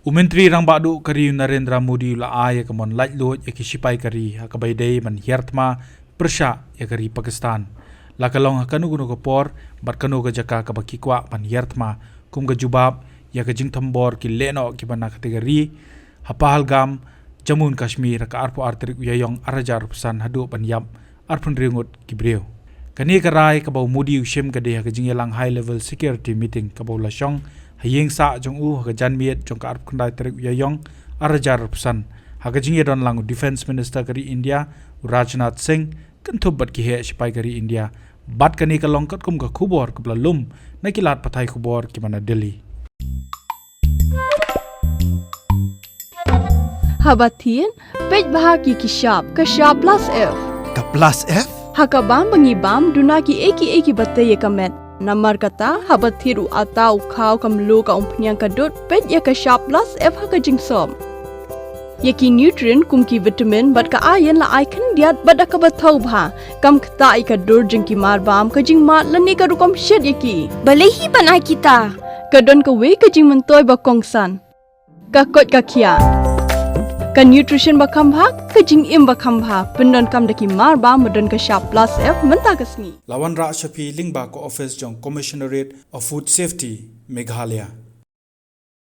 Umentri rang badu kari Narendra Modi la ay kamon Laitluid ya ki Shipai kari hakabai day man Hiar Thma persya ya kari Pakistan. La kalong hakanu gunu kapor bat kanu ka jaka ka bakikwa man Hiar Thma kum ka jubab ya ka jingthambor ki leno ki bana kategori ha Pahalgam Jamun Kashmir ka arpo arterik uyayong arajar pesan hadu banyap arpun ringut ki breu. Kani karai ka bau Modi ushim ka de ka jingyalang high level security meeting ka bau lasong hayeng sa jong ka janmiet jong ka arp kandai terik uyayong arajar pesan ha ka jingyadan lang defense minister kari India Rajnath Singh kentub bat ki he Shipai kari India bat kani ka longkat kum ka khubor ka blalum na kilat pathai khubor ki mana Delhi. Habatin, pej bahagi ki shop plus F. Ka plus F? Hakabam bangibam duna ki eki batte ye kamet. Namar kata habathiru atau khau kamlu ka umpnyang kadut pej ya ka shop plus F haka jingsom. Yaki nutrient kum ki vitamin bat ka iron la ai kan diat bat ka bathau bha kam khta i ka dur jing ki mar bam ka jing mat lani ka rukom shed yaki. Balehi banai kita. Kadon ka we ka jing mentoy ba kongsan. Ka kot ka kia. Ka nutrition bakam bha ka jing im bakam bha pendon kam daki mar ba modon ka shop plus F menta kasni. Lawan Ra Shapi lingba ko office jong commissionerate of food safety Meghalaya.